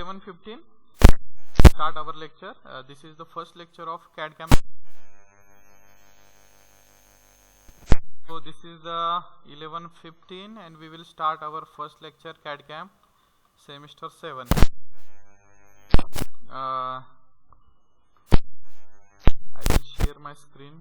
11:15 start our lecture. This is the first lecture of CAD CAM. So this is the 11:15 and we will start our first lecture CAD CAM semester 7. I will share my screen.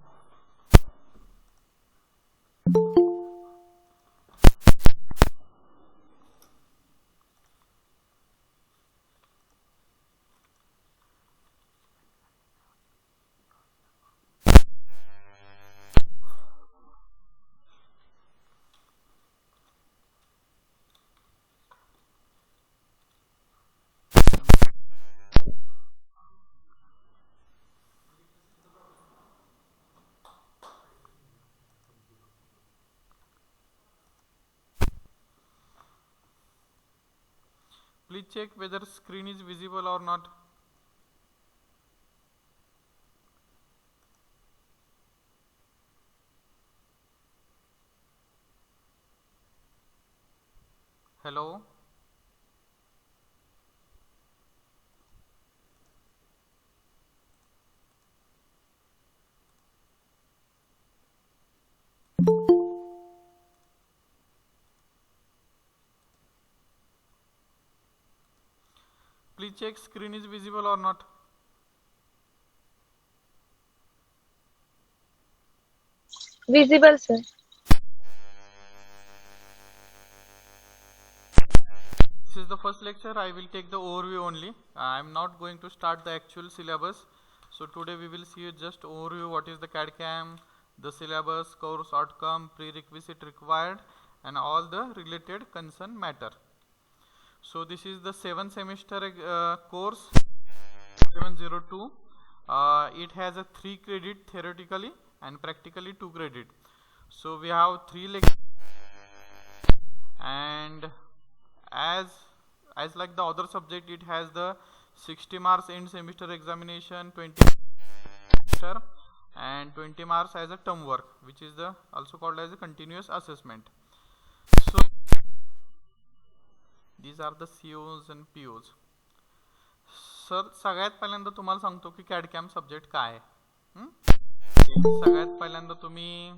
Please check whether screen is visible or not. Hello. Please check screen is visible or not. Visible, sir. This is the first lecture. I will take the overview only. I am not going to start the actual syllabus. So today we will see just overview, what is the CAD CAM, the syllabus, course outcome, prerequisite required, and all the related concern matter. So this is the 7th semester course 702. It has a 3 credit theoretically and practically 2 credit. So we have 3 lectures, and as like the other subject, it has the 60 marks end semester examination, 20 semester, and 20 marks as a term work, which is the also called as a continuous assessment. So these are the COs and POs. Sir सगळ्यात पहिल्यांदा तुम्हाला सांगतो की CAD CAM subject काय आहे. सगळ्यात पहिल्यांदा तुम्ही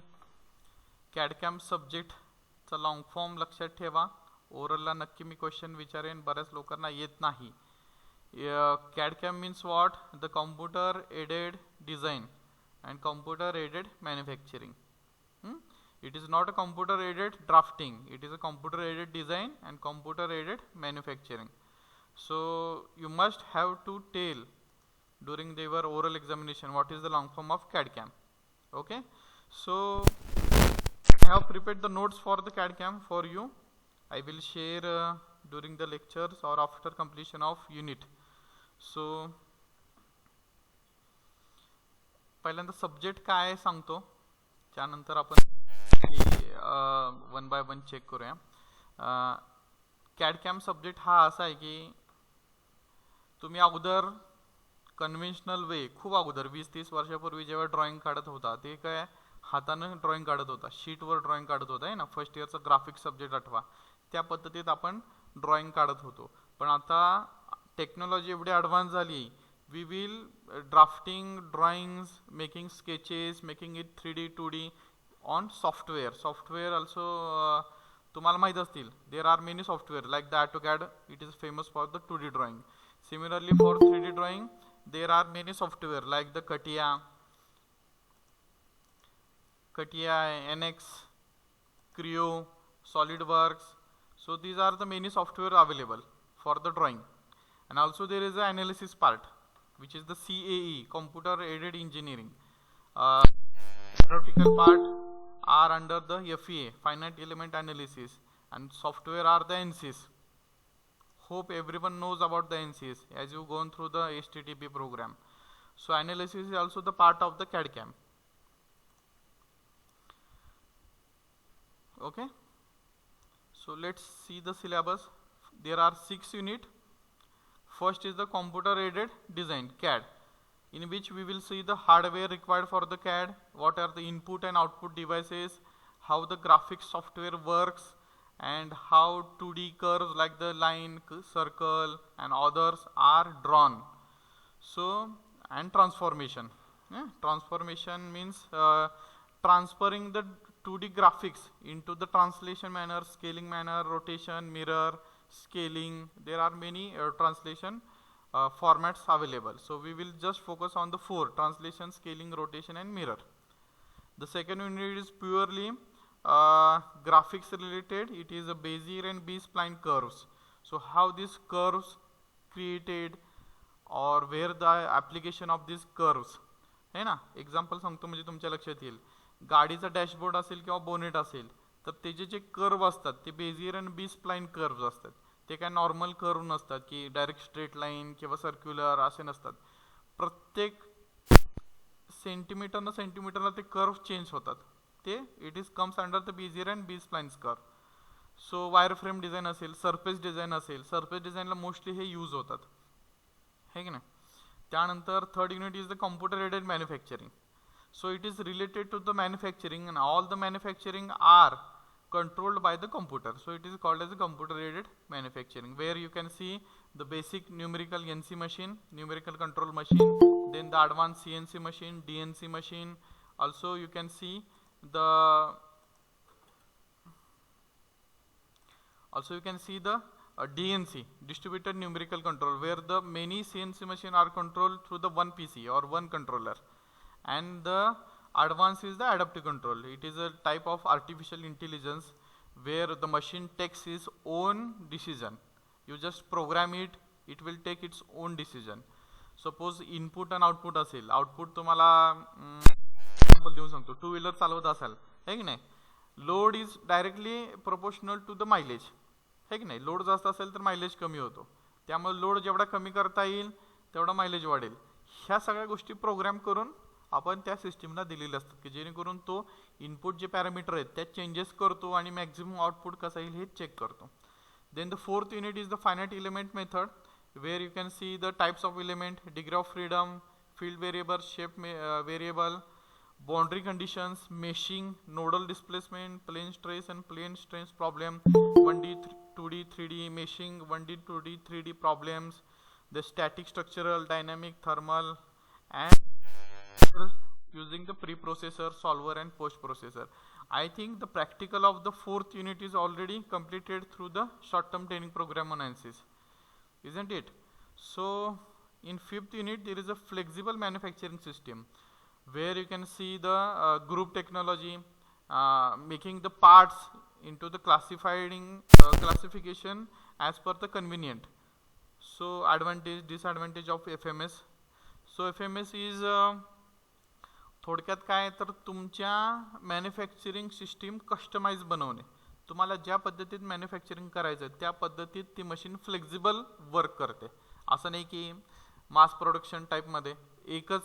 CAD CAM सब्जेक्टचा लॉंग फॉर्म लक्षात ठेवा. ओरलला नक्की मी क्वेश्चन विचारेन, बऱ्याच लोकांना येत नाही. CAD CAM means what? The computer aided design and computer aided manufacturing. It is not a computer aided drafting, it is a computer aided design and computer aided manufacturing. So you must have to tell during your oral examination what is the long form of CAD CAM. Okay, so I have prepared the notes for the CAD CAM for you. I will share during the lectures or after completion of unit. So पहिल्यांदा subject काय आहे सांगतो, त्यानंतर आपण one by one check करूया. CAD CAM subject हा असा आहे की तुम्ही अगोदर कन्व्हेन्शनल वे, खूप अगोदर 20-30 वर्षापूर्वी जेव्हा ड्रॉइंग काढत होता, ते काय हातानं ड्रॉइंग काढत होता, शीटवर ड्रॉइंग काढत होता आहे ना. फर्स्ट इयरचा ग्राफिक्स सब्जेक्ट आठवा, त्या पद्धतीत आपण ड्रॉइंग काढत होतो. पण आता टेक्नॉलॉजी एवढी ॲडव्हान्स झाली, we will drafting drawings, making sketches, making it 3D 2D on software also तुम्हाला माहीत असतील. There are many software like the AutoCAD, it is famous for the 2D drawing. Similarly for 3D drawing there are many software like the CATIA, NX, Creo, SolidWorks. So these are the many software available for the drawing. And also there is the analysis part, which is the CAE, computer aided engineering. Theoretical part are under the FEA, finite element analysis, and software are the NCs. Hope everyone knows about the NCs as you gone through the HTTP program. So analysis is also the part of the CAD CAM. Okay, so let's see the syllabus. There are 6 units. First is the computer aided design, CAD, in which we will see the hardware required for the CAD, what are the input and output devices, how the graphics software works, and how 2D curves like the line, circle and others are drawn. So, and transformation. Transformation means transferring the 2D graphics into the translation manner, scaling manner, rotation, mirror, scaling. There are many translation formats available. So we will just focus on the 4: translation, scaling, rotation and mirror. The second unit is purely graphics related. It is a Bezier and B-spline curves. So how these curves created or where the application of these curves है ना. Example सांगतो म्हणजे तुमच्या लक्षात येईल. गाडीचा dashboard असेल किंवा बोनेट असेल तर त्याचे जे कर्व असतात ते बेझियर आणि बी स्प्लाइन कर्व्स असतात. ते काय नॉर्मल कर्व नसतात की डायरेक्ट स्ट्रेट लाईन किंवा सर्क्युलर असे नसतात. प्रत्येक सेंटीमीटरनं सेंटीमीटरला ते कर्व चेंज होतात. ते it is comes under the Bezier and B splines curve. So wire frame design असेल, सरफेस डिझाईन असेल, सरफेस डिझाईनला मोस्टली हे यूज होतात है की नाही. त्यानंतर third unit is the computer aided manufacturing. So it is related to the manufacturing and all the manufacturing are controlled by the computer. So it is called as a computer aided manufacturing, where you can see the basic numerical NC machine, numerical control machine, then the advanced CNC machine, DNC machine. Also you can see the DNC, distributed numerical control, where the many CNC machine are controlled through the one PC or one controller. And the advanced is the adaptive control. It is a type of artificial intelligence where the machine takes its own decision. You just program it, it will take its own decision. Suppose input and output असेल, output तुम्हाला example देऊन सांगतो, two wheeler चालवत असाल है की नाही, load is directly proportional to the mileage है की नाही. लोड जास्त असेल तर मायलेज कमी होतो. त्यामुळे लोड जेवढा कमी करता येईल तेवढा मायलेज वाढेल. ह्या सगळ्या गोष्टी प्रोग्राम करून आपण त्या सिस्टीमला दिलेले असतात की जेणेकरून तो इनपुट जे पॅरामीटर आहेत त्यात चेंजेस करतो आणि मॅक्झिमम आउटपुट कसा येईल हे चेक करतो. Then the fourth unit is the finite element method, where you can see the types of element, degree of freedom, field variable, shape variable, boundary conditions, meshing, nodal displacement, plane stress and plane strain problem, 1D, 2D, 3D meshing, 1D, 2D, 3D problems, the static, structural, dynamic, thermal, and using the preprocessor, solver and post-processor. I think the practical of the fourth unit is already completed through the short-term training program on ANSYS, isn't it? So in fifth unit there is a flexible manufacturing system where you can see the group technology, making the parts into the classification as per the convenient. So advantage, disadvantage of FMS. So FMS is थोडक्यात काय तर तुमच्या manufacturing system customise बनवणे. तुम्हाला ज्या पद्धतीत manufacturing करायचं त्या पद्धतीत ती मशीन फ्लेक्झिबल वर्क करते. असं नाही की मास प्रोडक्शन टाईपमध्ये एकच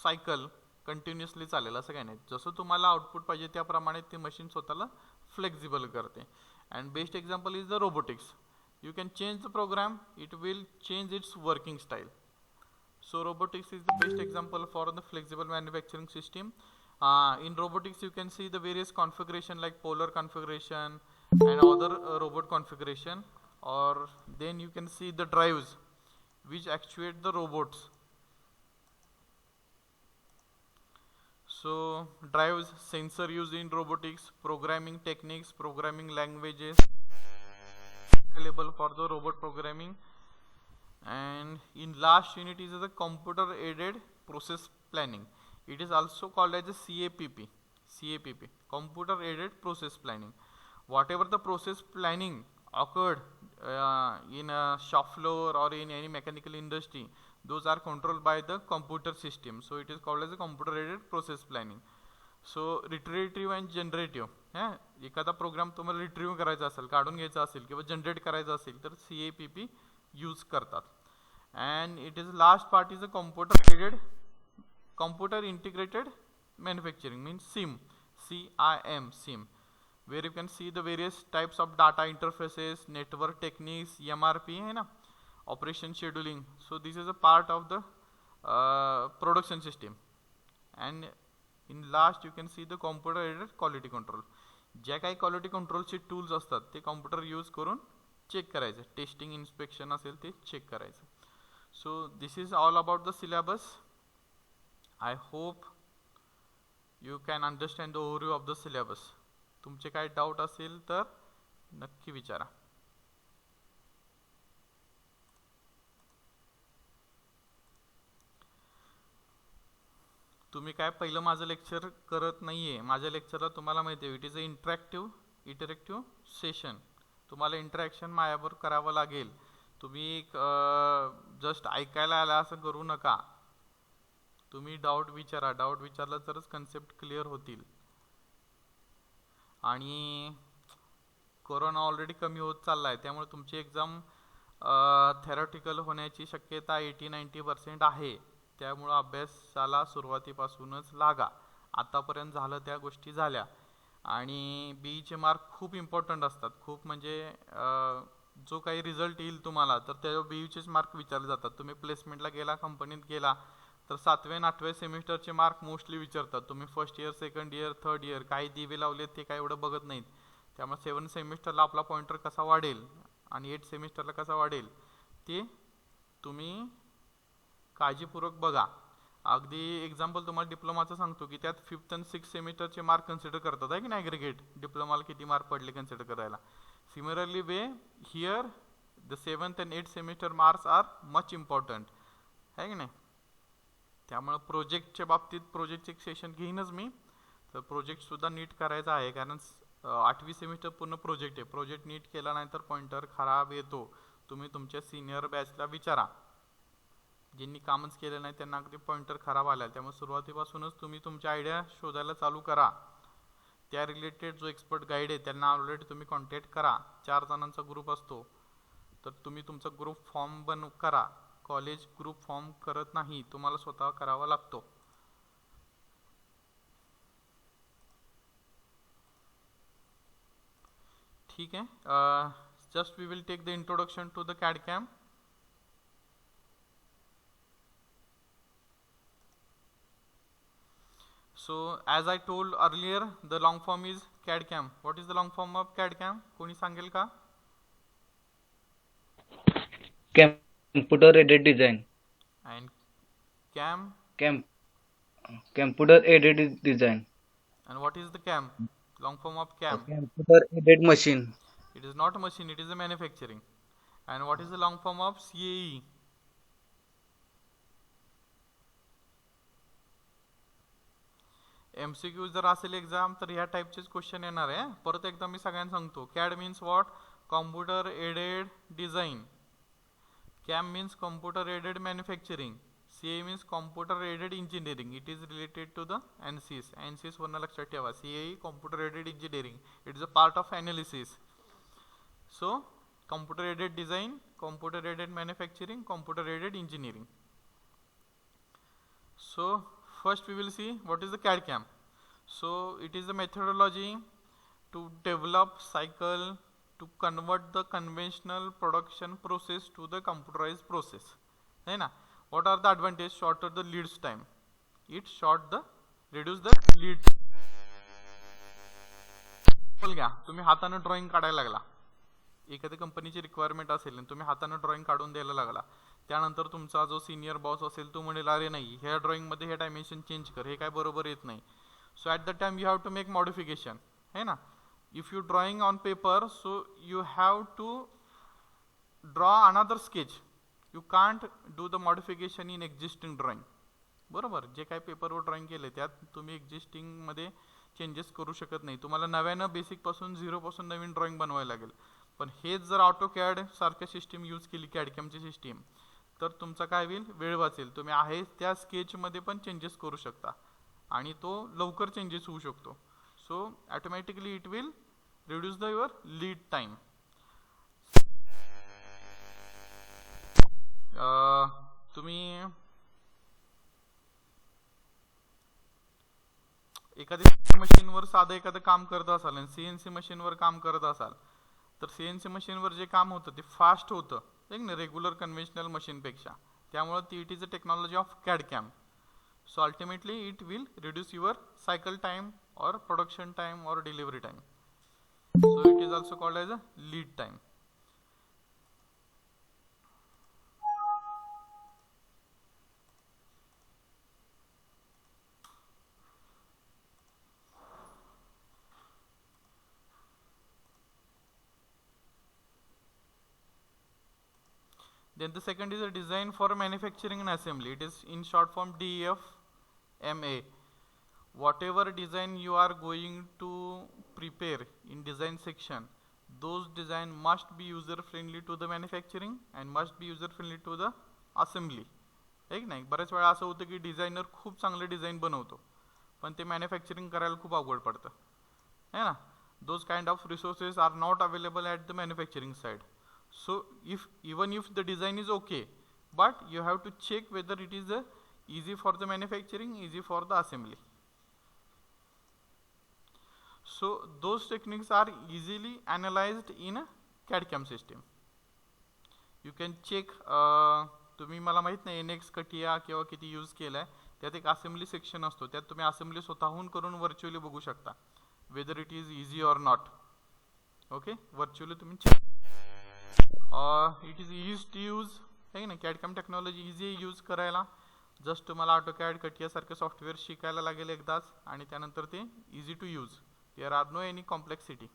सायकल कंटिन्युअसली चालेल असं काही नाही. जसं तुम्हाला आउटपुट पाहिजे त्याप्रमाणे ती मशीन स्वतःला फ्लेक्झिबल करते. And best example is the robotics. You can change the program, it will change its working style. So robotics is the best example for the flexible manufacturing system. In robotics you can see the various configuration like polar configuration and other robot configuration, or then you can see the drives which actuate the robots. So drives, sensor used in robotics, programming techniques, programming languages available for the robot programming. And in last unit is the computer aided process planning. It is also called as a CAPP, computer aided process planning. Whatever the process planning occurred in a shop floor or in any mechanical industry, those are controlled by the computer system. So it is called as a computer aided process planning. So retrieve and generative, एखादा programme तुम्हाला retrieve करायचा असेल, काढून घ्यायचा असेल किंवा generate करायचा असेल तर CAPP यूज करतात. And it is last part is a computer integrated manufacturing, means CIM, where you can see the various types of data interfaces, network techniques, MRP है ना, operation scheduling. So this is a part of the production system. And in last you can see the computer aided quality control. ज्या काही quality कंट्रोलचे tools असतात ते computer use करून check करायचं, testing inspection असेल ते चेक करायचं. So this is all about the syllabus. I hope you can understand the overview of the syllabus. तुमचे काही डाऊट असेल तर नक्की विचारा. तुम्ही काय पहिलं माझं लेक्चर करत नाही आहे. माझ्या लेक्चरला तुम्हाला माहिती आहे it is a interactive session. तुम्हाला इंटरॅक्शन माझ्याबरोबर करावं लागेल. तुम्ही जस्ट ऐकायला आला असं करू नका. तुम्ही डाऊट विचारा. डाऊट विचारलं तरच कन्सेप्ट क्लिअर होतील. आणि कोरोना ऑलरेडी कमी होत चालला आहे, त्यामुळे तुमची एक्झाम थेरॉटिकल होण्याची शक्यता 80-90% आहे. त्यामुळं अभ्यासाला सुरुवातीपासूनच लागा. आतापर्यंत झालं त्या गोष्टी झाल्या. आणि बीईचे मार्क खूप इम्पॉर्टंट असतात. खूप म्हणजे जो काही रिझल्ट येईल तुम्हाला तर त्यावर बीईचेच मार्क विचारले जातात. तुम्ही प्लेसमेंटला गेला, कंपनीत गेला तर 7वे आणि 8व्या सेमिस्टरचे मार्क मोस्टली विचारतात. तुम्ही first year, second year, third year काही दिवे लावलेत ते काय एवढं बघत नाहीत. त्यामुळे 7 सेमिस्टरला आपला पॉइंटर कसा वाढेल आणि 8 सेमिस्टरला कसा वाढेल ते तुम्ही काळजीपूर्वक बघा. अगदी एक्झाम्पल तुम्हाला डिप्लोमाचं सांगतो की त्यात 5th आणि 6th सेमिस्टरचे मार्क कन्सिडर करतात आहे की नाही. ॲग्रिगेट डिप्लोमाला किती मार्क पडले कन्सिडर करायला. Similarly we here the 7th and 8th semester marks are much important आहे की नाही. त्यामुळं प्रोजेक्टच्या बाबतीत प्रोजेक्टचे एक सेशन घेईनच मी. तर प्रोजेक्टसुद्धा नीट करायचा आहे, कारण 8वी सेमिस्टर पूर्ण प्रोजेक्ट आहे. प्रोजेक्ट नीट केला नाही तर पॉइंटर खराब येतो. तुम्ही तुमच्या सिनियर बॅचला विचारा. ज्यांनी कामच केलं नाही त्यांना अगदी पॉइंटर खराब आला. त्यामुळे सुरुवातीपासूनच तुम्ही तुमची आयडिया शोधायला चालू करा. त्या रिलेटेड जो एक्सपर्ट गाईड आहे त्यांना ऑलरेडी तुम्ही कॉन्टॅक्ट करा. 4 जणांचा ग्रुप असतो तर तुम्ही तुमचा ग्रुप फॉर्म करा. कॉलेज ग्रुप फॉर्म करत नाही, तुम्हाला स्वतः करावा लागतो. ठीक आहे. Just we will take the introduction to the CAD/CAM. So as I told earlier, the long form is CAD/CAM. What is the long form of CAD/CAM? कोणी सांगेल का? Computer aided design. And CAM? Computer aided design. And what is the CAM? Long form of CAM? Computer aided machine. It is not a machine, it is a manufacturing. And what is the long form of CAE? MCQ जर असेल exam तर ह्या टाईपचेच question येणार आहे. परत एकदा मी सगळ्यांना सांगतो. CAD means what? Computer aided design. CAM means computer aided manufacturing. CAE means computer aided engineering. It is related to the ANSYS. ANSYS वरनं लक्षात ठेवा. CAE computer aided engineering. It is a part of analysis. So computer aided design, computer aided manufacturing, computer aided engineering. So first we will see what is the CAD/CAM. So it is a methodology to develop cycle to convert the conventional production process to the computerized process. है ना. What are the advantages? Shorter the lead time. It reduce the lead. घ्या, तुम्ही हाताने drawing काढायला लागला. एखाद्या कंपनीची requirement असेल आणि तुम्ही हाताने ड्रॉइंग काढून द्यायला लागला. त्यानंतर तुमचा जो सिनियर बॉस असेल तो म्हणेल अरे नाही ह्या ड्रॉइंगमध्ये हे डायमेन्शन चेंज कर, हे काय बरोबर येत नाही. So at the time you have to make modification है ना. If you drawing on paper so you have to draw another sketch. You can't do the modification in existing drawing. बरोबर. जे काय पेपरवर ड्रॉइंग केले त्यात तुम्ही एक्झिस्टिंगमध्ये चेंजेस करू शकत नाही. तुम्हाला नव्यानं बेसिकपासून 0पासून नवीन ड्रॉइंग बनवायला लागेल. पण हेच जर AutoCAD सारख्या सिस्टीम यूज केली, CAD/CAMची सिस्टीम, तर तुमचा काय होईल, वेळ वाचेल. तुम्ही आहे त्या स्केचमध्ये पण चेंजेस करू शकता आणि तो लवकर चेंजेस होऊ शकतो. So automatically it will reduce the your lead time. तुम्ही एखाद्या मशीनवर साधं एखादं काम करत असाल आणि CNC मशीनवर काम करत असाल तर CNC मशीनवर जे काम होतं ते फास्ट होतं एक ना रेग्युलर कन्व्हेन्शनल मशीनपेक्षा. त्यामुळे ती it is a technology of CAD/CAM. So ultimately it will reduce your cycle time और प्रोडक्शन टाइम और delivery time. So it is also called as a lead time. Then the second is a design for manufacturing and assembly. It is in short form DFMA. Whatever design you are going to prepare in design section, those design must be user friendly to the manufacturing and must be user friendly to the assembly. है की नाही? बऱ्याच वेळा असं होतं की designer खूप चांगले डिझाईन बनवतो पण ते मॅन्युफॅक्चरिंग करायला खूप अवघड पडतं है ना. those kind of resources are not available at the manufacturing side. So if even if the design is okay, but you have to check whether it is easy for the manufacturing, easy for the assembly. So those techniques are easily analyzed in a CAD/CAM system. You can check तुम्ही मला माहित नाही NX कटिया किंवा किती use केलाय, त्यात एक असेंबली सेक्शन असतो, त्यात तुम्ही असेंबली स्वतःहून करून व्हर्च्युअली बघू शकता whether it is easy or not. Okay, virtually तुम्ही check. It is easy to use, है ना. CAD/CAM टेक्नॉलॉजी इझी यूज करायला. जस्ट तुम्हाला AutoCAD कटिया सारखे सॉफ्टवेअर शिकायला लागेल एकदाच आणि त्यानंतर ते easy to use. There are no any complexity.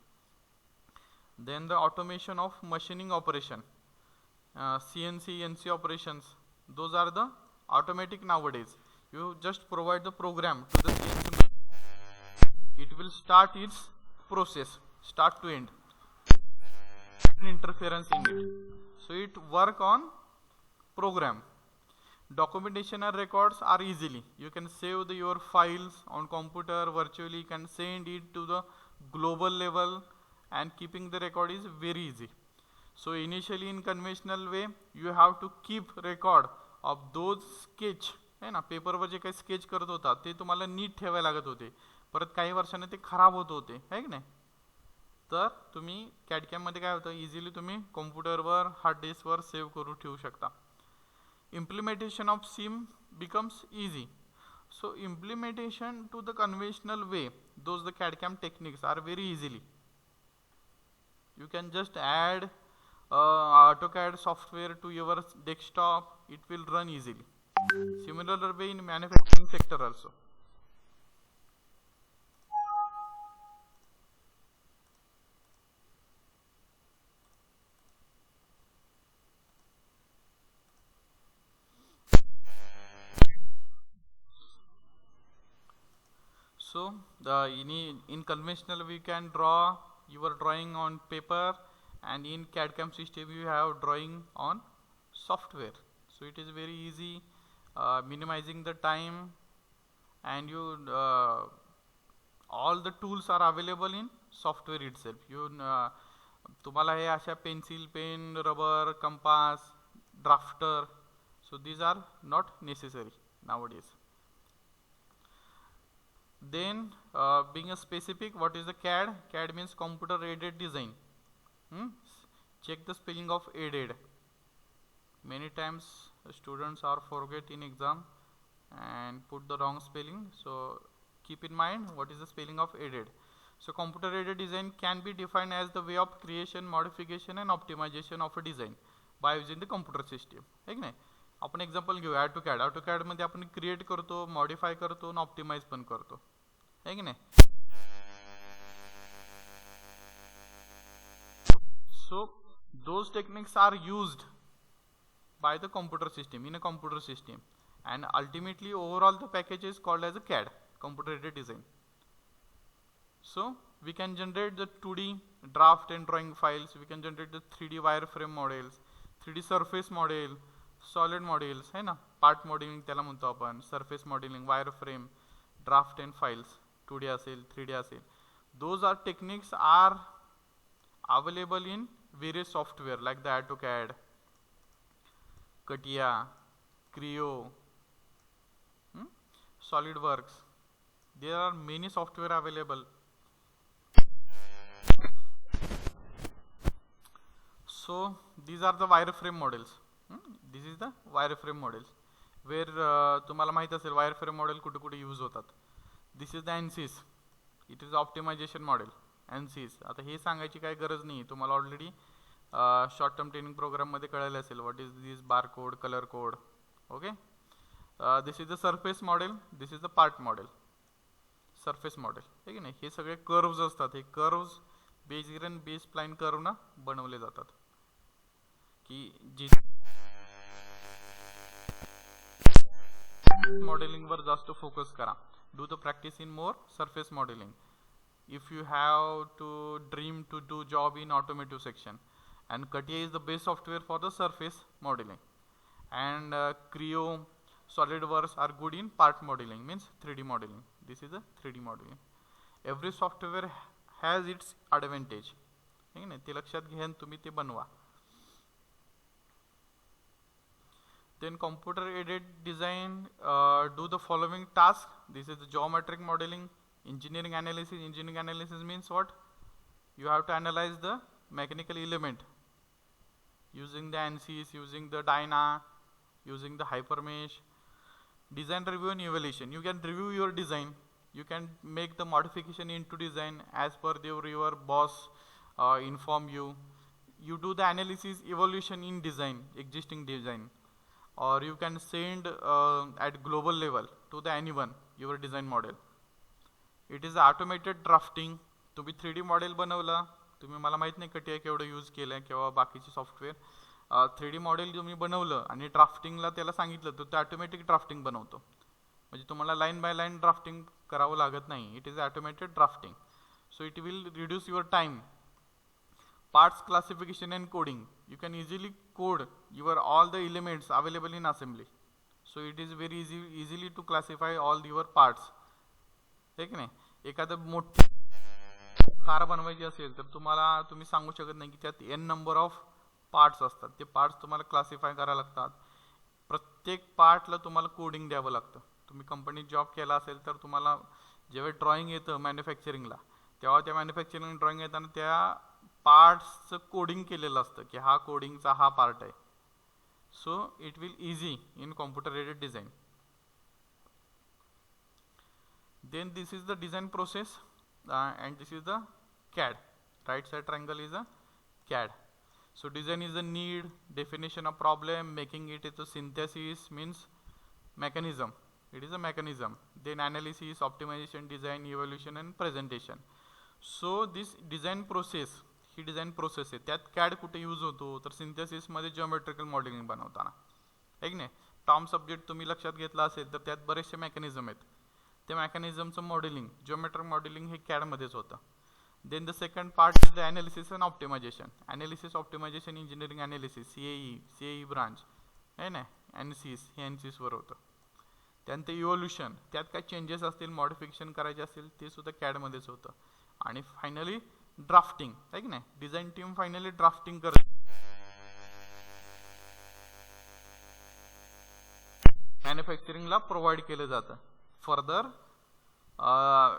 Then the automation of machining operation, CNC NC operations, those are the automatic nowadays. You just provide the program to the CNC machine. It will start its process start to end, interference in it. So it work on program. Documentation and records are easily, you can save your files on computer virtually, you can send it to the global level, and keeping the record is very easy. So initially in conventional way you have to keep record of those sketch, है ना. पेपरवर जे काही sketch करत होता ते तुम्हाला नीट ठेवायला लागत होते, परत काही वर्षांनी ते खराब होत होते, है की नाही. तर तुम्ही CAD/CAM मध्ये काय होतं, इझिली तुम्ही कॉम्प्युटरवर हार्ड डिस्कवर सेव्ह करून ठेवू शकता. Implementation of SIM becomes easy. So implementation to the conventional way, those the CAD/CAM techniques are very easily. You can just add AutoCAD software to your desktop, it will run easily. Similar way in manufacturing sector also. So in conventional we can draw your drawing on paper, and in CAD/CAM system you have drawing on software. So it is very easy, minimizing the time, and you all the tools are available in software itself. You तुम्हाला हे अशा pencil, pen, rubber, compass, drafter, so these are not necessary nowadays. Then being a specific, what is the CAD? CAD means computer aided design. Check the spelling of aided. Many times students are forget in exam and put the wrong spelling, so keep in mind what is the spelling of aided. So computer aided design can be defined as the way of creation, modification and optimization of a design by using the computer system, है की नाही. आपण example घेऊ AutoCAD. AutoCAD मध्ये आपण create करतो, modify करतो आणि ऑप्टिमाइज पण करतो, है की नाही. So those techniques are used by the computer system, in a computer system, and ultimately overall the package is called as a CAD, computer aided design. So we can generate the 2D draft and drawing files, we can generate the 3D wireframe models, 3D surface model, solid models, है ना. Part modelling त्याला म्हणतो आपण, surface modelling, wireframe, draft end files, 2D असेल, 3D असेल. Those are techniques are available in various software like the AutoCAD, CATIA, Creo, SolidWorks. There are many software available. So these are the wireframe models. This is the wireframe models where तुम्हाला माहित असेल wireframe model कुठे कुठे use होतात. This is the ANSYS. It is optimization model. NCs. आता हे सांगायची काही गरज नाही, तुम्हाला ऑलरेडी शॉर्ट टर्म ट्रेनिंग प्रोग्राममध्ये कळलेलं असेल what is this bar code, colour code. Okay, this is the surface model, this is the part model. Surface model आहे की नाही, हे सगळे कर्व्स असतात. हे कर्व्स बेस गिरन बेस स्प्लाइन कर्व ना बनवले जातात. की जी मॉडेलिंग वर जास्त फोकस करा. Do the practice in more surface modelling. If you have to dream to do job in automotive section, and CATIA is the best software for the surface modeling, and Creo, SolidWorks are good in part modeling, means 3D modeling. This is a 3D modeling. Every software has its advantage. ठीक आहे, ते लक्षात घ्या तुम्ही ते बनवा. Then computer aided design, do the following task. This is the geometric modeling. Engineering analysis. Engineering analysis means what? You have to analyze the mechanical element using the ANSYS, using the Dyna, using the Hypermesh. Design review and evaluation. You can review your design. You can make the modification into design as per your boss inform you. You do the analysis, evaluation in design, existing design, or you can send at global level to the anyone your design model. It is automated drafting. तुम्ही 3D model बनवलं, तुम्ही मला माहीत नाही CATIA केवढं use केलं आहे किंवा बाकीचे सॉफ्टवेअर. 3D मॉडेल तुम्ही बनवलं आणि ड्राफ्टिंगला त्याला सांगितलं तर ते ऑटोमॅटिक ड्राफ्टिंग बनवतो. म्हणजे तुम्हाला लाईन बाय लाईन ड्राफ्टिंग करावं लागत नाही. It is automated drafting. So it will reduce your time. Parts classification and coding. You can easily code your all the elements available in assembly. So it is very easily to classify all your parts. ठीक नाही, एखादं मोठी car बनवायची असेल तर तुम्ही सांगू शकत नाही की त्यात n नंबर ऑफ पार्ट्स असतात. ते पार्ट्स तुम्हाला क्लासिफाय करायला लागतात. प्रत्येक पार्टला तुम्हाला कोडिंग द्यावं लागतं. तुम्ही कंपनीत जॉब केला असेल तर तुम्हाला जेव्हा ड्रॉइंग येतं मॅन्युफॅक्चरिंगला, तेव्हा त्या मॅन्युफॅक्चरिंग ड्रॉइंग येताना त्या पार्ट्सचं कोडिंग केलेलं असतं की हा कोडिंगचा हा पार्ट आहे. So it will easy in computer aided design. Then this is the design process, and this is the CAD. Right side triangle is a CAD. So design is the need, definition of problem, making it is a synthesis, means mechanism. It is a mechanism. Then analysis, optimization, design, evaluation and presentation. So this design process, he design process आहे. त्यात CAD कुठे use होतो तर synthesis मध्ये geometrical modelling बनवताना. है की नाही, टर्म सब्जेक्ट तुम्ही लक्षात घेतला असेल तर त्यात बरेचसे मेकॅनिझम आहेत. ते मेकॅनिझमचं मॉडेलिंग, जिओमेट्रिक मॉडेलिंग हे CAD मध्येच होतं. Then the second part is the analysis and optimisation. Analysis optimisation engineering analysis, CAE branch आहे ना, NCs हे NCs वर होतं. त्यानंतर इव्होल्युशन, त्यात काय चेंजेस असतील, मॉडिफिकेशन करायचे असतील ते सुद्धा CAD मध्येच होतं. आणि फायनली ड्राफ्टिंग, आहे की नाही, डिझाईन टीम फायनली ड्राफ्टिंग करते. मॅन्युफॅक्चरिंगला प्रोव्हाइड केलं जातं फर्दर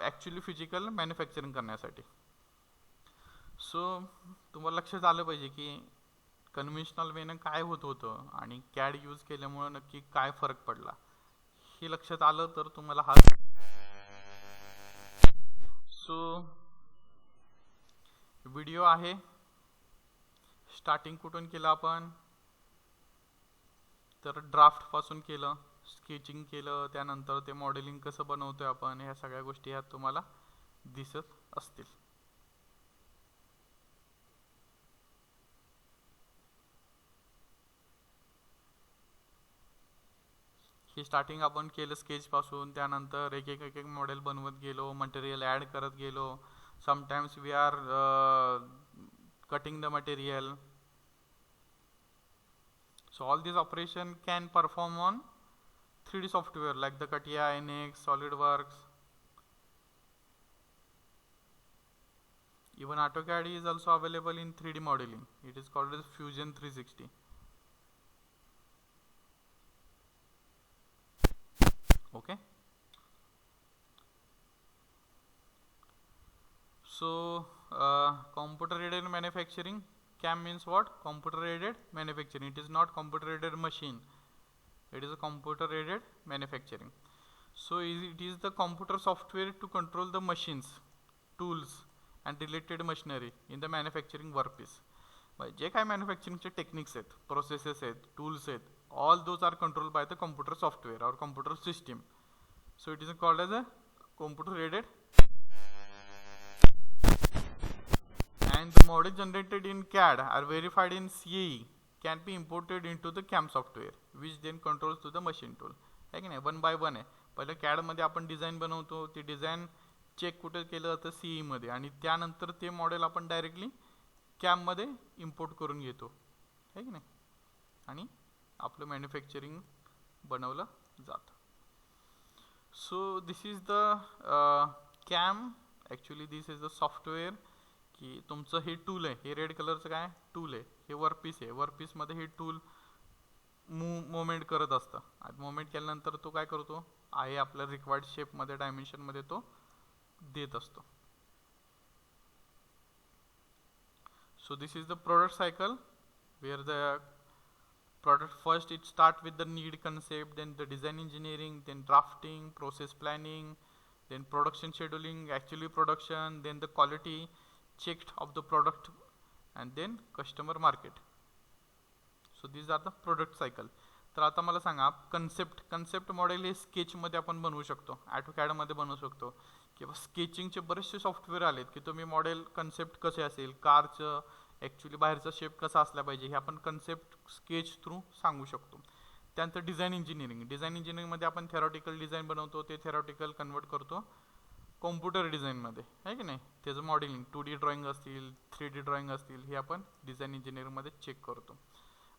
ॲक्च्युली फिजिकल मॅन्युफॅक्चरिंग करण्यासाठी. सो तुम्हाला लक्षात आलं पाहिजे की कन्व्हेन्शनल वेनं काय होत होतं आणि CAD यूज केल्यामुळं नक्की काय फरक पडला. हे लक्षात आलं तर तुम्हाला हा. सो व्हिडिओ आहे, स्टार्टिंग कुठून केलं आपण तर ड्राफ्ट पासून केलं, स्केचिंग केलं, त्यानंतर ते मॉडेलिंग कसं बनवतोय आपण, ह्या सगळ्या गोष्टी ह्यात तुम्हाला दिसत असतील. ही स्टार्टिंग आपण केलं स्केच पासून, त्यानंतर एक एक मॉडेल बनवत गेलो, मटेरियल ॲड करत गेलो. Sometimes we are cutting the material. So all these operation can perform on 3D software like the CATIA, NX, SolidWorks. Even AutoCAD is also available in 3D modeling. It is called as Fusion 360. Okay. So computer aided manufacturing. CAM means what? Computer aided manufacturing. It is not computer aided machine. It is a computer aided manufacturing. So it is the computer software to control the machines, tools and related machinery in the manufacturing workpiece. जे काय मॅन्युफॅक्चरिंगचे techniques आहेत, processes आहेत, tools आहेत, all those are control by the computer software और computer system. So it is called as a computer aided, and the model generated in CAD are verified in CAE can be imported into the CAM software which then controls to the machine tool. है की नाही, one by one आहे. पहिलं CAD मध्ये आपण design बनवतो, ते design check कुठे केलं जातं, CAE मध्ये, आणि त्यानंतर ते मॉडेल आपण डायरेक्टली CAM मध्ये इम्पोर्ट करून घेतो, है की नाही, आणि आपलं मॅन्युफॅक्चरिंग बनवलं जातं. So this is the CAM. Actually this is the software की तुमचं हे टूल आहे, हे रेड कलरचं काय टूल आहे, हे वर्कपीस आहे. वर्कपीसमध्ये हे टूल मुवमेंट करत असतं. मुवमेंट केल्यानंतर तो काय करतो आहे, आपल्या रिक्वायर्ड शेपमध्ये, डायमेन्शनमध्ये तो देत असतो. So this is the product cycle where the product first it start with the need concept, then the design engineering, then drafting, process planning, then production scheduling, actually production, then the quality checked of the product, and then customer market. So these are the product cycle. तर आता मला सांगा, concept model हे स्केचमध्ये आपण बनवू शकतो, ॲटोकॅडमध्ये बनवू शकतो, किंवा स्केचिंगचे बरेचसे सॉफ्टवेअर आलेत की तुम्ही मॉडेल कन्सेप्ट कसे असेल, कारचं ॲक्च्युली बाहेरचा शेप कसा असला पाहिजे हे आपण कन्सेप्ट स्केच थ्रू सांगू शकतो. त्यानंतर डिझाईन इंजिनिअरिंगमध्ये आपण थेरॉटिकल डिझाईन बनवतो, ते थेरॉटिकल कन्वर्ट करतो कॉम्प्युटर डिझाईनमध्ये, आहे की नाही. त्याचं मॉडेलिंग 2D ड्रॉइंग असतील, 3D ड्रॉइंग असतील, हे आपण डिझाईन इंजिनिअरिंगमध्ये चेक करतो,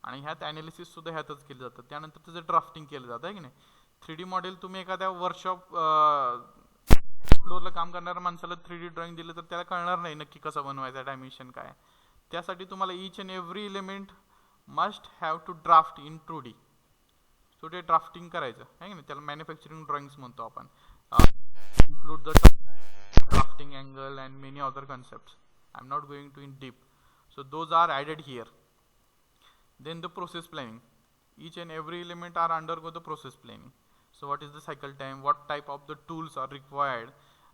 आणि ह्यात ॲनालिसिस सुद्धा ह्यातच केलं जातं. त्यानंतर त्याचं ड्राफ्टिंग केलं जातं, आहे की नाही. 3D मॉडेल तुम्ही एखाद्या वर्कशॉप फ्लोअरला काम करणाऱ्या माणसाला 3D ड्रॉइंग दिलं तर त्याला कळणार नाही नक्की कसं बनवायचं, डायमेन्शन काय. त्यासाठी तुम्हाला each and every element must have to draft in 2D. So ते ड्राफ्टिंग करायचं, आहे की नाही, त्याला मॅन्युफॅक्चरिंग ड्रॉइंग्स म्हणतो आपण. include the drafting angle and many other concepts. I'm not going to in deep. So those are added here. Then the process planning. Each and every element are undergo the process planning. So what is the cycle time? What type of the tools are required?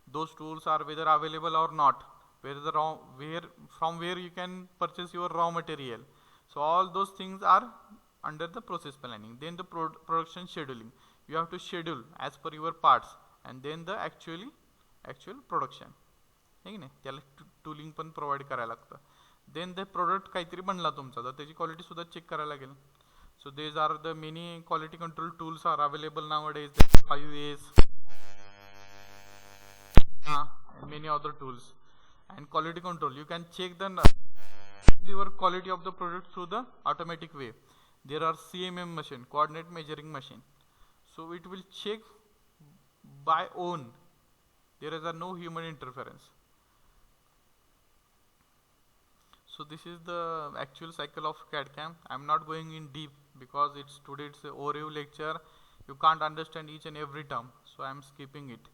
Those tools are whether available or not. From where you can purchase your raw material. So all those things are under the process planning. Then the production scheduling. You have to schedule as per your parts. And then the actual production, है की नाही, त्याला tooling पण provide करायला लागतं. Then the product काहीतरी बनला तुमचा तर त्याची क्वालिटी सुद्धा चेक करायला लागेल. So these are the many quality control tools are available nowadays, 5As, many other tools. And quality control, you can check the your quality of the product through the automatic way. There are CMM machine, coordinate measuring machine. So it will check by own. There is no human interference. So this is the actual cycle of CAD/CAM. I am not going in deep because it's a overview lecture. You can't understand each and every term, so I am skipping it.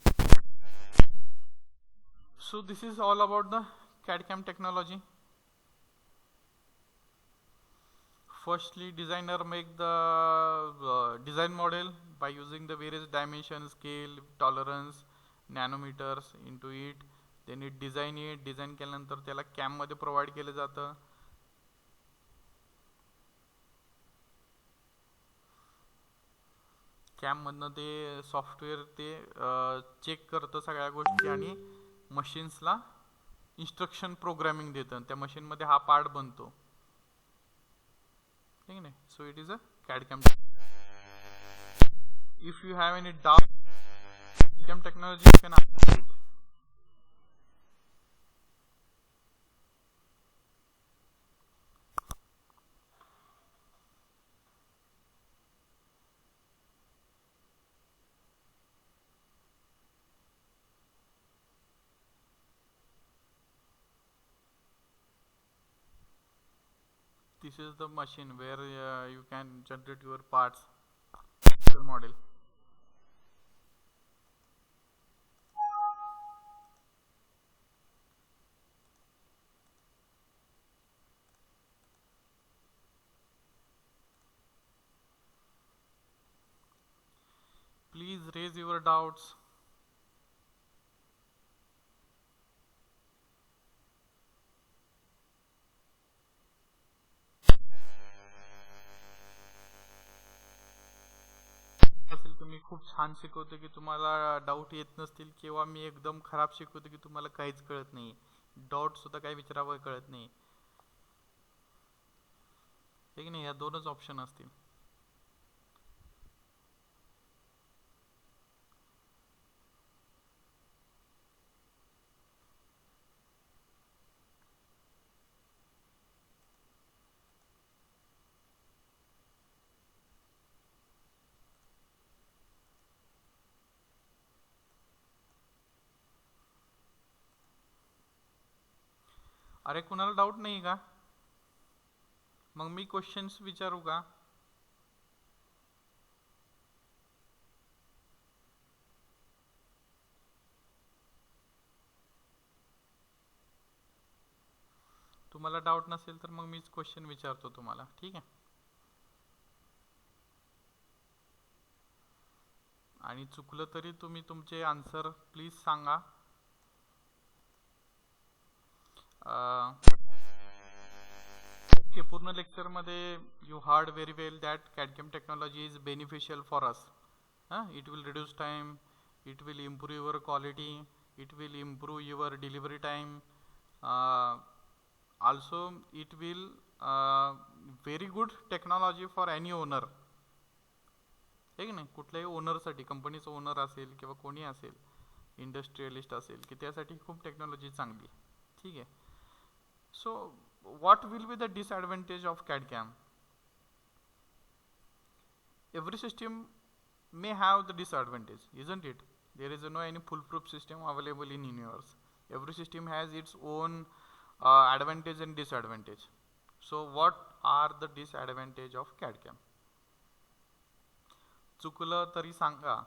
So this is all about the CAD/CAM technology. Firstly, designer make the design model by using the various dimensions, scale, tolerance, nanometers into it. Then it design केल्यानंतर त्याला CAM मध्ये provide केलं जातं. CAM मधनं ते software ते check करतं सगळ्या गोष्टी आणि मशीन्सला इन्स्ट्रक्शन प्रोग्रामिंग देतं. त्या मशीनमध्ये हा पार्ट बनतो, ठीक आहे. So it is a CAD/CAM. If you have any doubt CAD/CAM technology, you can ask it. This is the machine where you can generate your parts, your model. Please raise your doubts. मी खूप छान शिकवतो की तुम्हाला doubt येत नसतील, किंवा मी एकदम खराब शिकवतो की तुम्हाला काहीच कळत नाही, डाऊट सुद्धा काही विचारावं कळत नाही. हे की नाही, या दोनच ऑप्शन असतील. अरे कुणाला डाऊट नाही का? मग मी क्वेश्चन्स विचारू का? तुम्हाला डाऊट नसेल तर मग मीच क्वेश्चन विचारतो तुम्हाला, ठीक आहे? आणि चुकलं तरी तुम्ही तुमचे आन्सर प्लीज सांगा. ओके, पूर्ण लेक्चरमध्ये you heard very well that CAD CAM technology is beneficial for us. It will reduce time, it will improve your quality, it will improve your delivery time, also it will very good technology for any owner. हे की नाही, कुठल्याही ओनरसाठी, कंपनीचं owner असेल किंवा कोणी असेल, industrialist असेल, की त्यासाठी खूप टेक्नॉलॉजी चांगली, ठीक आहे? So what will be the disadvantage of CAD CAM? Every system may have the disadvantage, isn't it? There is no any foolproof system available in universe. Every system has its own advantage and disadvantage. So what are the disadvantage of CAD/CAM? चुकलं तरी सांगा.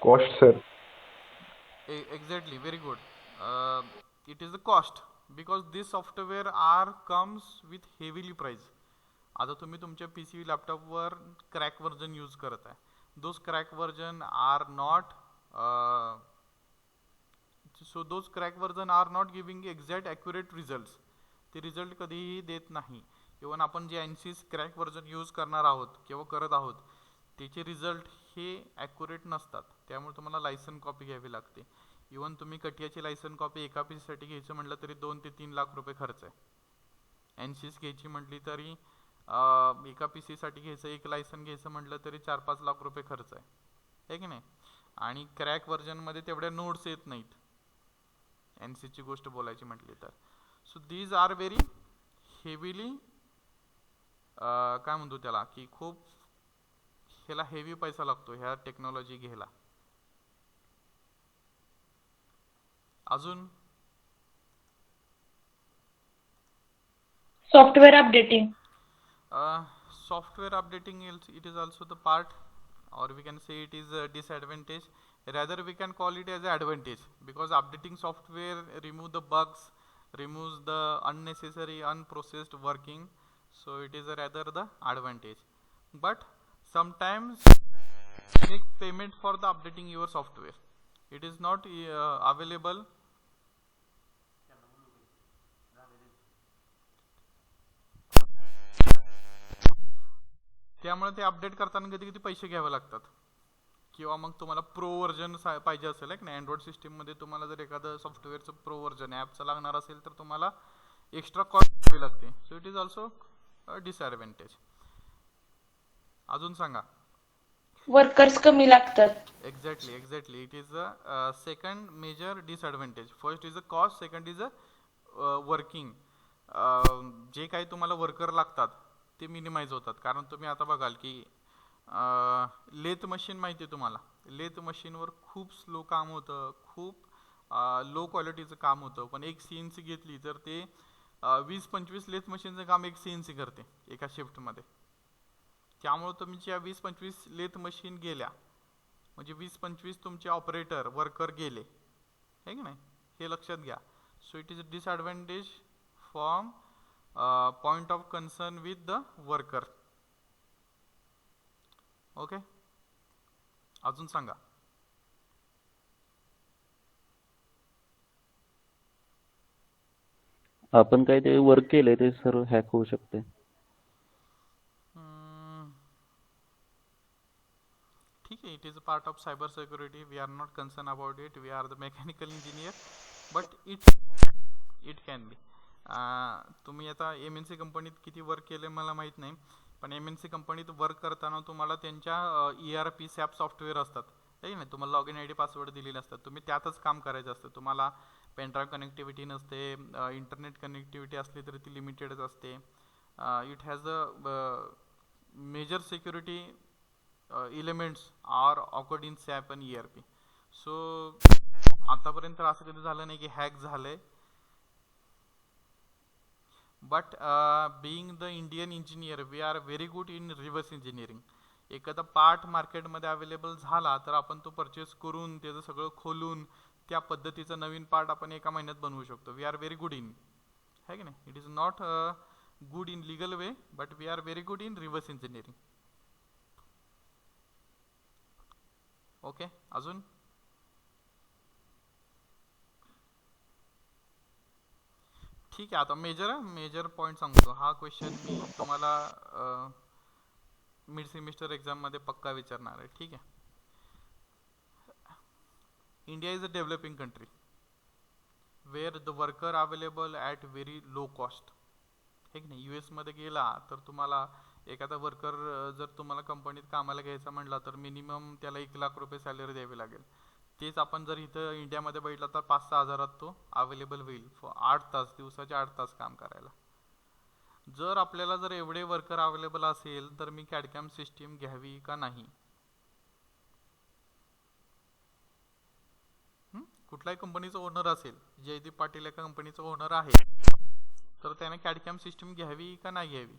Cost, sir. Exactly, very good. It is the cost, because this software are comes with heavily price. आता तुम्ही तुमच्या PC लॅपटॉपवर crack version use करत आहे. Those crack version are not those crack version are not giving exact accurate results. ते result कधीही देत नाही. इवन आपण जे ANSYS क्रॅक वर्जन यूज करणार आहोत किंवा करत आहोत, त्याचे रिझल्ट हे ॲक्युरेट नसतात. त्यामुळे तुम्हाला लायसन कॉपी घ्यावी लागते. इवन तुम्ही कटियाची लायसन कॉपी एका पीससाठी घ्यायचं म्हटलं तरी 2 ते 3 लाख रुपये खर्च आहे. ANSYS घ्यायची म्हटली तरी एका PCसाठी घ्यायचं, एक लायसन घ्यायचं म्हटलं तरी 4-5 लाख रुपये खर्च आहे की नाही? आणि क्रॅक व्हर्जनमध्ये तेवढ्या नोट्स येत नाहीत, ANSYSची गोष्ट बोलायची म्हटली तर. So these are very heavily, काय म्हणतो त्याला, की खूप ह्याला हेवी पैसा लागतो ह्या टेक्नॉलॉजी घ्यायला. अजून Software updating. software updating, it is also the part, or we can say it is a disadvantage. Rather we can call it as an advantage, because updating software remove the bugs, removes the unnecessary unprocessed working. So it is rather the advantage. But sometimes make payment for the updating your software. It is not available. त्यामुळे ते update करताना कधी कधी पैसे घ्यावे लागतात, किंवा मग तुम्हाला प्रो व्हर्जन पाहिजे असेल की नाही, अँड्रॉइड सिस्टीममध्ये तुम्हाला जर एखादं सॉफ्टवेअरचं प्रो व्हर्जन ॲपचं लागणार असेल तर तुम्हाला एक्स्ट्रा कॉस्ट द्यावी लागते. So it is also disadvantage. अजून सांगा. वर्कर्स कमी लागतात. Exactly it is a second major disadvantage. First is a cost, second is a working. जे काही तुम्हाला वर्कर लागतात ते मिनिमाइज होतात. कारण तुम्ही आता बघाल की लेथ मशीन माहिती आहे तुम्हाला, लेथ मशीनवर खूप स्लो काम होतं, खूप लो क्वालिटीचं काम होतं. पण एक CNC घेतली तर ते 20-25 लेथ मशीनचं काम एक CNC करते एका शिफ्टमध्ये. त्यामुळे तुमच्या 20-25 लेथ मशीन गेल्या म्हणजे 20-25 तुमचे ऑपरेटर वर्कर गेले, है की नाही? हे लक्षात घ्या. So it is a disadvantage from point of concern with the worker. Okay, अजून सांगा. आपण काय ते वर्क केलंय ते सर्व हॅक होऊ शकते. हम्म, ठीक आहे, it is a part of cyber security. We are not concern about it. We are the mechanical engineer. But it can be. तुम्ही आता एम एन सी कंपनीत किती वर्क केले मला माहीत नाही, पण एम एन सी कंपनीत वर्क करताना तुम्हाला त्यांच्या E R P SAP software असतात, आहे की नाही. तुम्हाला log in I D password दिलेले असतात, तुम्ही त्यातच काम करायचं असतं. तुम्हाला पेनड्राईव्ह कनेक्टिव्हिटी नसते, इंटरनेट कनेक्टिव्हिटी असली तरी ती लिमिटेडच असते. It has a major security elements are awkward in SAP आणि ई आर पी. सो आतापर्यंत असं कधी झालं नाही की हॅक झालंय. But being the Indian engineer we are very good in reverse engineering. एखादा पार्ट मार्केटमध्ये अवेलेबल झाला तर आपण तो परचेस करून त्याचं सगळं खोलून त्या पद्धतीचा नवीन पार्ट आपण एका महिन्यात बनवू शकतो. We are very good in, है की नाही. It is not good in legal way, but we are very good in reverse engineering. Okay, अजून ठीक आहे. आता मेजर पॉईंट सांगतो. हा क्वेश्चन मी तुम्हाला मिड सेमिस्टर एक्झाममध्ये पक्का विचारणार आहे, ठीक आहे. India is a developing country where the worker available at very low cost, हे की नाही. यू एसमध्ये गेला तर तुम्हाला एखादा वर्कर जर तुम्हाला कंपनीत कामाला घ्यायचा म्हटला तर मिनिमम त्याला 1,00,000 रुपये सॅलरी द्यावी लागेल. तेच आपण जर इथं इंडियामध्ये बघितलं तर 5-6 हजारात तो अवेलेबल होईल 8 तास, दिवसाचे 8 तास काम करायला. जर आपल्याला जर एवढे वर्कर अवेलेबल असेल तर मी कॅडकॅम सिस्टीम घ्यावी का नाही. कुठल्याही कंपनीचा ओनर असेल, जयदीप पाटील एका कंपनीचा ओनर आहे, तर त्याने कॅडकॅम सिस्टीम घ्यावी का नाही घ्यावी.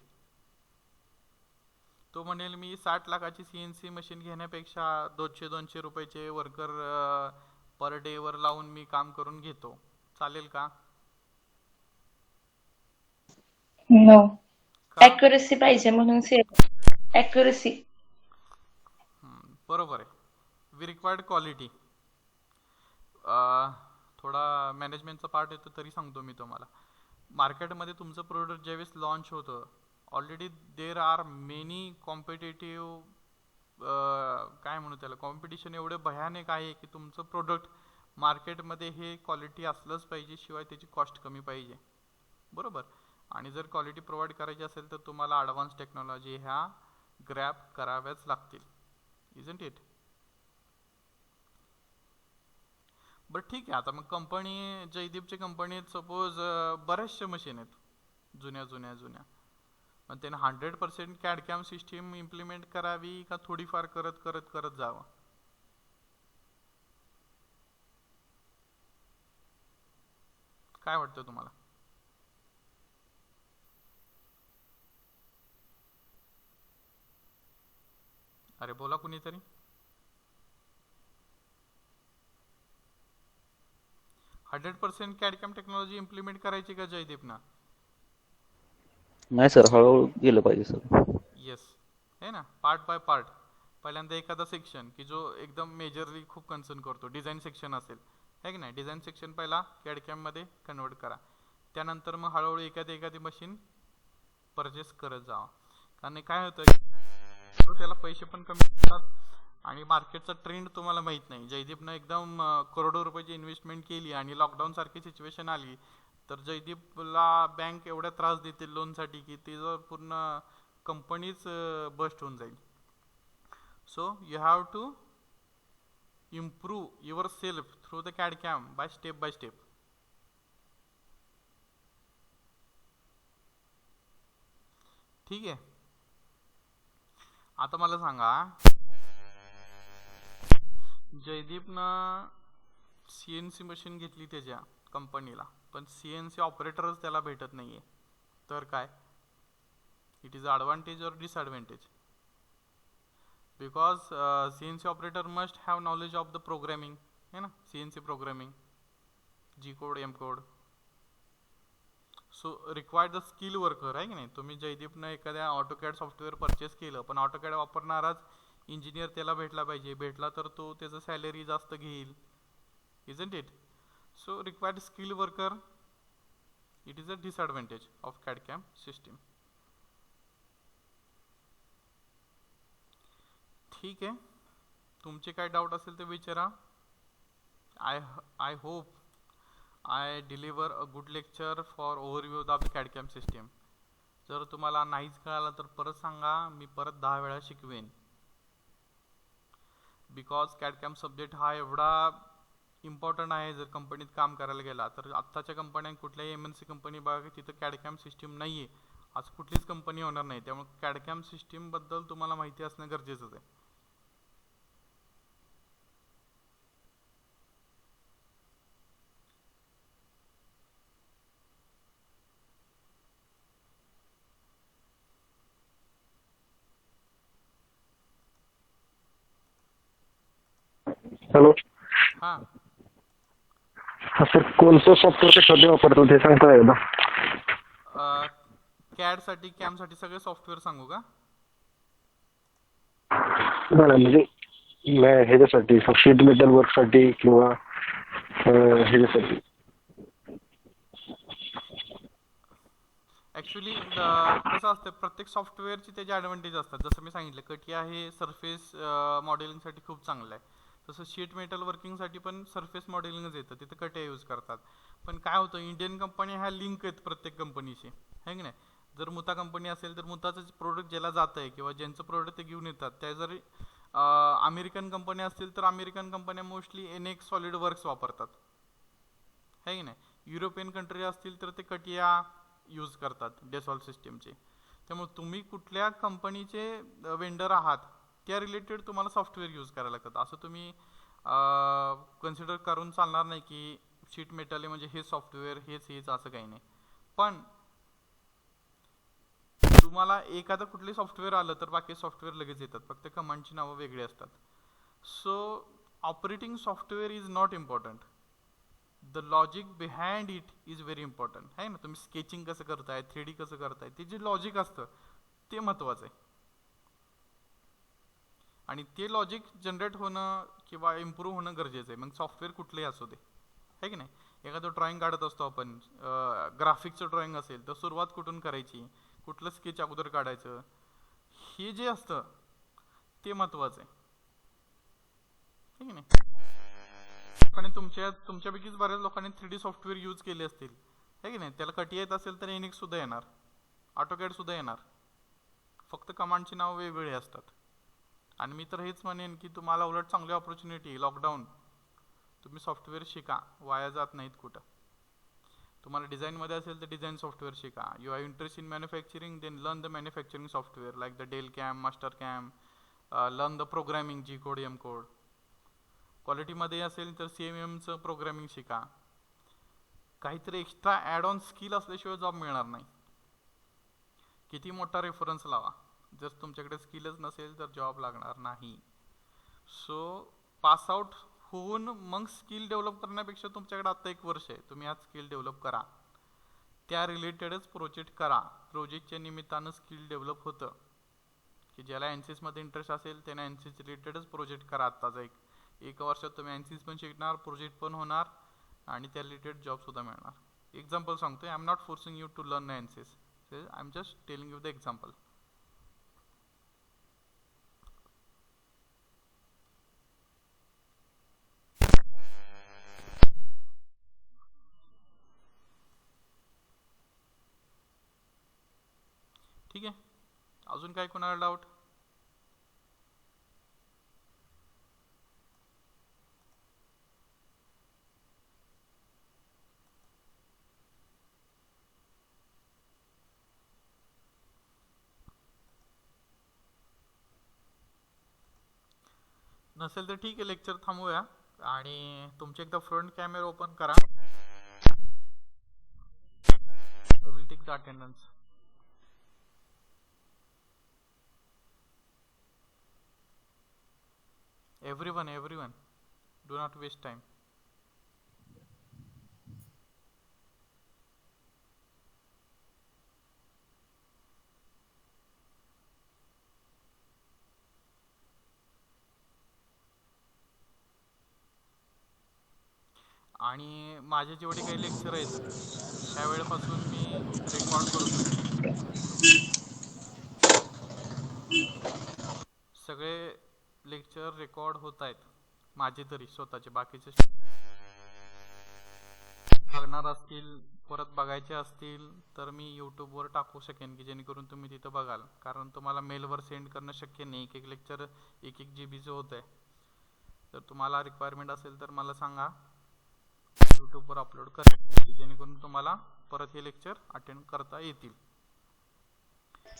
तो म्हणेल मी 60 लाखाची CNC मशीन घेण्यापेक्षा 200-200 रुपयाचे वर्कर पर डे वर लावून मी काम करून घेतो, चालेल का. नो. का ऍक्युरसी पाहिजे म्हणून ऍक्युरसी. बरोबर आहे. We required quality. थोडा मॅनेजमेंटचा पार्ट येतो तरी सांगतो मी तुम्हाला. मार्केटमध्ये तुमचं प्रोडक्ट ज्यावेळेस लॉन्च होतं, already there are many competitive, काय म्हणू त्याला, कॉम्पिटिशन एवढे भयानक आहे की तुमचं प्रोडक्ट मार्केटमध्ये हे क्वालिटी असलंच पाहिजे, शिवाय त्याची कॉस्ट कमी पाहिजे, बरोबर. आणि जर क्वालिटी प्रोव्हाइड करायची असेल तर तुम्हाला ॲडव्हान्स टेक्नॉलॉजी ह्या ग्रॅब कराव्याच लागतील, इजंट इट. बरं ठीक आहे. आता मग कंपनी, जयदीपच्या कंपनीत सपोज बऱ्याचशा मशीन आहेत जुन्या, मग त्याने 100% कॅडकॅम सिस्टीम इम्प्लिमेंट करावी का थोडीफार करत जावं. काय वाटतं तुम्हाला. अरे बोला कुणीतरी. 100% कॅडकॅम टेक्नॉलॉजी इम्प्लिमेंट करायची का जयदीपना. नाही सर, हळूहळू गेलं पाहिजे सर. येस, है ना, पार्ट बाय पार्ट. पहिल्यांदा एखादा सेक्शन की जो एकदम मेजरली खूप कन्सर्न करतो, डिझाईन सेक्शन असेल, है की नाही, डिझाईन सेक्शन पहिला कॅडकॅममध्ये कन्वर्ट करा. त्यानंतर मग हळूहळू एखादी मशीन परचेस करत जावा. कारण काय होतं, त्याला पैसे पण कमी असतात आणि मार्केटचा ट्रेंड तुम्हाला माहीत नाही. जयदीपनं एकदम करोडो रुपयाची इन्व्हेस्टमेंट केली आणि लॉकडाऊन सारखी सिच्युएशन आली तर जयदीपला बँक एवढा त्रास देते लोनसाठी की तिचं पूर्ण कंपनीच बस्ट होऊन जाईल. So you have to improve yourself through the CAD CAM by step. ठीक आहे. आता मला सांगा, जयदीपनं CNC मशीन घेतली त्याच्या कंपनीला, पण CNC ऑपरेटरच त्याला भेटत नाहीये, तर काय. इट इज ॲडव्हान्टेज और disadvantage. Because CNC operator must have knowledge of the programming, है ना, CNC programming, G code, M code. So required the skill worker, आहे की नाही. तुम्ही जयदीपनं एखाद्या ऑटोकॅड सॉफ्टवेअर परचेस केलं, पण ऑटोकॅड वापरणाराच इंजिनियर त्याला भेटला पाहिजे. भेटला तर तो त्याचं सॅलरी जास्त घेईल, isn't it. So required skill worker it is a disadvantage of CAD CAM system. ठीक आहे, तुमचे काय डाऊट असेल ते विचारा. I hope I deliver a good lecture for overview of the CAD CAM system. जर तुम्हाला नाहीच कळालं तर परत सांगा, मी परत 10 वेळा शिकवेन. बिकॉज कॅडकॅम सब्जेक्ट हा एवढा इम्पॉर्टंट आहे. जर कंपनीत काम करायला गेला तर आत्ताच्या कंपन्या, कुठल्याही MNC कंपनी बघा तिथं कॅडकॅम सिस्टीम नाही आहे, आज कुठलीच कंपनी होणार नाही. त्यामुळे कॅडकॅम सिस्टीमबद्दल तुम्हाला माहिती असणं गरजेचंच आहे. हॅलो. हां, हा सर, कोणतं सॉफ्टवेअर कशासाठी वापरतो ते सांगता एकदा? कॅडसाठी कॅमसाठी सगळे सॉफ्टवेअर सांगू का? नाही म्हणजे ह्याच्यासाठी शीट मेटल वर्कसाठी किंवा ह्याच्यासाठी. ॲक्च्युली कसं असतं, प्रत्येक सॉफ्टवेअरची त्याचे ॲडव्हान्टेज असतात. जसं मी सांगितलं, कटिया हे सरफेस मॉडेलिंगसाठी खूप चांगलं आहे. तसं शीट मेटल वर्किंगसाठी पण सरफेस मॉडेलिंगच येतं, तिथं कटिया यूज करतात. पण काय होतं, इंडियन कंपनी ह्या लिंक आहेत प्रत्येक कंपनीशी, आहे की नाही. जर मुता कंपनी असेल तर मुताचं प्रोडक्ट ज्याला जातं आहे किंवा ज्यांचं प्रोडक्ट ते घेऊन येतात, त्या जरी अमेरिकन कंपन्या असतील तर अमेरिकन कंपन्या मोस्टली NX सॉलिड वर्क्स वापरतात, आहे की नाही. युरोपियन कंट्री असतील तर ते कटिया यूज करतात डेसॉल सिस्टीमचे. त्यामुळे तुम्ही कुठल्या कंपनीचे वेंडर आहात त्या रिलेटेड तुम्हाला सॉफ्टवेअर यूज करायला लागतात. असं तुम्ही कन्सिडर करून चालणार नाही की शीट मेटल आहे म्हणजे हे सॉफ्टवेअर हेच असं काही नाही. पण तुम्हाला एखादं कुठले सॉफ्टवेअर आलं तर बाकी सॉफ्टवेअर लगेच येतात, फक्त कमांडची नावं वेगळी असतात. So operating software is not important, the logic behind it is very important, आहे ना. तुम्ही स्केचिंग कसं करताय, 3D कसं करताय, ते जे लॉजिक असतं ते महत्त्वाचं आहे. आणि ते लॉजिक जनरेट होणं किंवा इम्प्रूव्ह होणं गरजेचं आहे. मग सॉफ्टवेअर कुठलंही असू दे, आहे की नाही. एखादं ड्रॉइंग काढत असतो आपण, ग्राफिकचं ड्रॉइंग असेल तर सुरुवात कुठून करायची, कुठलं स्केच अगोदर काढायचं, हे जे असतं ते महत्त्वाचं आहे, आहे की नाही. आणि तुमच्यापैकीच बऱ्याच लोकांनी 3D सॉफ्टवेअर यूज केले असतील, आहे की नाही. त्याला कटिया येत असेल तर NX सुद्धा येणार, ऑटोकॅड सुद्धा येणार, फक्त कमांडची नाव वेगवेगळी असतात. आणि मी तर हेच म्हणेन की तुम्हाला उलट चांगली ऑपॉर्च्युनिटी, लॉकडाऊन, तुम्ही सॉफ्टवेअर शिका, वाया जात नाहीत कुठं. तुम्हाला डिझाईनमध्ये असेल तर डिझाईन सॉफ्टवेअर शिका. You are interest in manufacturing, then learn the manufacturing software like the Delcam, Mastercam. Learn the programming, G code, M code. क्वालिटीमध्ये असेल तर CMMचं प्रोग्रामिंग शिका. काहीतरी एक्स्ट्रा ॲड ऑन स्किल असल्याशिवाय जॉब मिळणार नाही. किती मोठा रेफरन्स लावा, जर तुमच्याकडे स्किलच नसेल तर जॉब लागणार नाही. सो पास आउट होऊन मग स्किल डेव्हलप करण्यापेक्षा तुमच्याकडे आत्ता 1 वर्ष आहे, तुम्ही आज स्किल डेव्हलप करा, त्या रिलेटेडच प्रोजेक्ट करा. प्रोजेक्टच्या निमित्तानं स्किल डेव्हलप होतं. की ज्याला ANSYSमध्ये इंटरेस्ट असेल त्याने ANSYS रिलेटेडच प्रोजेक्ट करा. आत्ताचा एक वर्षात तुम्ही ANSYS पण शिकणार, प्रोजेक्ट पण होणार आणि त्या रिलेटेड जॉबसुद्धा मिळणार. एक्झाम्पल सांगतो, I am not forcing you to learn ANSYS, I am just telling you the example. ठीक आहे, अजून काय कोणाला डाऊट? नसेल तर ठीक आहे, लेक्चर थांबवूया आणि तुमचे एकदा फ्रंट कॅमेरा ओपन करा. Will take the attendance. Everyone, do not waste time. आणि माझे जेवढे काही लेक्चर आहेत त्यावेळेपासून मी रेकॉर्ड करू शकतो. सगळे लेक्चर रेकॉर्ड होत आहेत माझे तरी स्वतःचे. बाकीचे बघणार असतील परत बघायचे असतील तर मी यूट्यूबवर टाकू शकेन की जेणेकरून तुम्ही तिथं बघाल. कारण तुम्हाला मेलवर सेंड करणं शक्य नाही. एक एक लेक्चर 1-1 GB होत आहे. तर तुम्हाला रिक्वायरमेंट असेल तर मला सांगा, यूट्यूबवर अपलोड करेन जेणेकरून तुम्हाला परत हे लेक्चर अटेंड करता येतील.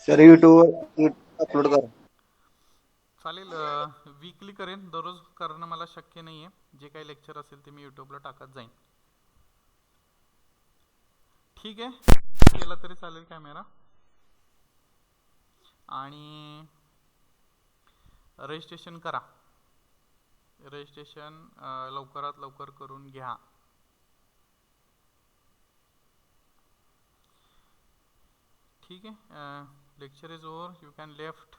सर यूट्यूबवर अपलोड करा. चालेल. वीकली करेन, दररोज करणं मला शक्य नाही आहे. जे काही लेक्चर असेल ते मी यूट्यूबला टाकत जाईन. ठीक आहे, केला तरी चालेल कॅमेरा. आणि रजिस्ट्रेशन करा. रजिस्ट्रेशन लवकरात लवकर करून घ्या. ठीक आहे. Lecture is over. You can left.